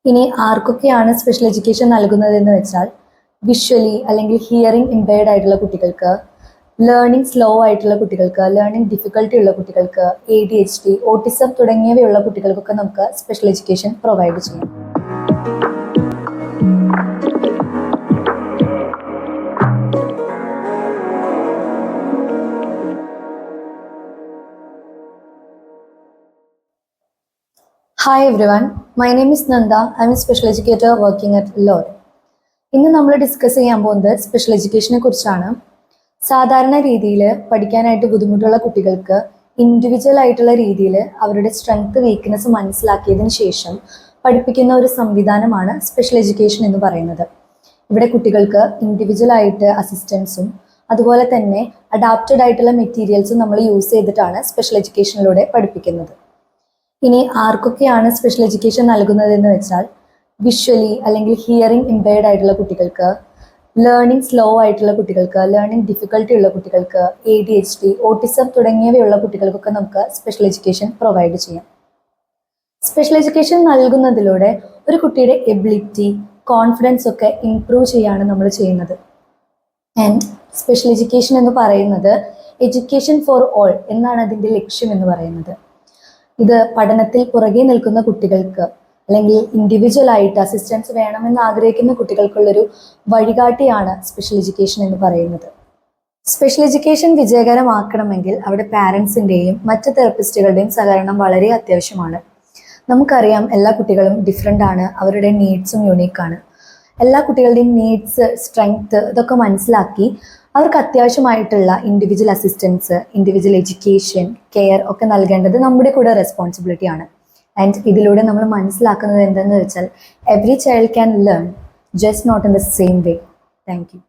ഇനി ആർക്കൊക്കെയാണ് special education നൽകുന്നതെന്ന് വെച്ചാൽ വിഷ്വലി അല്ലെങ്കിൽ ഹിയറിംഗ് ഇമ്പയർഡ് ആയിട്ടുള്ള കുട്ടികൾക്ക്, ലേണിംഗ് സ്ലോ ആയിട്ടുള്ള കുട്ടികൾക്ക്, ലേണിംഗ് ഡിഫിക്കൽട്ടി ഉള്ള കുട്ടികൾക്ക്, ADHD, ഓട്ടിസം തുടങ്ങിയവയുള്ള കുട്ടികൾക്കൊക്കെ നമുക്ക് സ്പെഷ്യൽ എഡ്യൂക്കേഷൻ പ്രൊവൈഡ് ചെയ്യാം. Hi everyone, my name is Nanda. I'm a special educator working at LOR. ഇന്ന് നമ്മൾ ഡിസ്കസ് ചെയ്യാൻ പോകുന്നത് സ്പെഷ്യൽ എഡ്യൂക്കേഷനെ കുറിച്ചാണ്. സാധാരണ രീതിയിൽ പഠിക്കാനായിട്ട് ബുദ്ധിമുട്ടുള്ള കുട്ടികൾക്ക് ഇൻഡിവിജ്വൽ ആയിട്ടുള്ള രീതിയിൽ അവരുടെ സ്ട്രെങ്ത് വീക്ക്നെസ് മനസ്സിലാക്കിയതിന് ശേഷം പഠിപ്പിക്കുന്ന ഒരു സംവിധാനമാണ് സ്പെഷ്യൽ എഡ്യൂക്കേഷൻ എന്ന് പറയുന്നത്. ഇവിടെ കുട്ടികൾക്ക് ഇൻഡിവിജ്വൽ ആയിട്ട് അസിസ്റ്റൻസും അതുപോലെ തന്നെ അഡാപ്റ്റഡ് ആയിട്ടുള്ള മെറ്റീരിയൽസും നമ്മൾ യൂസ് ചെയ്തിട്ടാണ് സ്പെഷ്യൽ എഡ്യൂക്കേഷനിലൂടെ പഠിപ്പിക്കുന്നത്. ഇനി ആർക്കൊക്കെയാണ് സ്പെഷ്യൽ എഡ്യൂക്കേഷൻ നൽകുന്നതെന്ന് വെച്ചാൽ വിഷ്വലി അല്ലെങ്കിൽ ഹിയറിംഗ് ഇമ്പയർഡ് ആയിട്ടുള്ള കുട്ടികൾക്ക്, ലേണിംഗ് സ്ലോ ആയിട്ടുള്ള കുട്ടികൾക്ക്, ലേണിംഗ് ഡിഫിക്കൽട്ടി ഉള്ള കുട്ടികൾക്ക്, ADHD, ഓട്ടിസം തുടങ്ങിയവയുള്ള കുട്ടികൾക്കൊക്കെ നമുക്ക് സ്പെഷ്യൽ എഡ്യൂക്കേഷൻ പ്രൊവൈഡ് ചെയ്യാം. സ്പെഷ്യൽ എഡ്യൂക്കേഷൻ നൽകുന്നതിലൂടെ ഒരു കുട്ടിയുടെ എബിലിറ്റി, കോൺഫിഡൻസ് ഒക്കെ ഇംപ്രൂവ് ചെയ്യാണ് നമ്മൾ ചെയ്യുന്നത്. ആൻഡ് സ്പെഷ്യൽ എഡ്യൂക്കേഷൻ എന്ന് പറയുന്നത് എഡ്യൂക്കേഷൻ ഫോർ ഓൾ എന്നാണ് അതിൻ്റെ ലക്ഷ്യം എന്ന് പറയുന്നത്. ഇത് പഠനത്തിൽ പുറകെ നിൽക്കുന്ന കുട്ടികൾക്ക് അല്ലെങ്കിൽ ഇൻഡിവിജ്വൽ ആയിട്ട് അസിസ്റ്റൻസ് വേണമെന്ന് ആഗ്രഹിക്കുന്ന കുട്ടികൾക്കുള്ളൊരു വഴികാട്ടിയാണ് സ്പെഷ്യൽ എഡ്യൂക്കേഷൻ എന്ന് പറയുന്നത്. സ്പെഷ്യൽ എഡ്യൂക്കേഷൻ വിജയകരമാക്കണമെങ്കിൽ അവിടെ പാരൻസിൻ്റെയും മറ്റ് തെറപ്പിസ്റ്റുകളുടെയും സഹകരണം വളരെ അത്യാവശ്യമാണ്. നമുക്കറിയാം എല്ലാ കുട്ടികളും ഡിഫറെൻ്റ് ആണ്, അവരുടെ നീഡ്സും യുണീക്കാണ്. എല്ലാ കുട്ടികളുടെയും നീഡ്സ്, സ്ട്രെങ്ത് ഇതൊക്കെ മനസ്സിലാക്കി അവർക്ക് അത്യാവശ്യമായിട്ടുള്ള individual assistance, individual education, care ഒക്കെ നൽകേണ്ടത് നമ്മുടെ കൂടെ റെസ്പോൺസിബിലിറ്റി ആണ്. ആൻഡ് ഇതിലൂടെ നമ്മൾ മനസ്സിലാക്കുന്നത് എന്തെന്ന് വെച്ചാൽ every child can learn, just not in the same way. Thank U.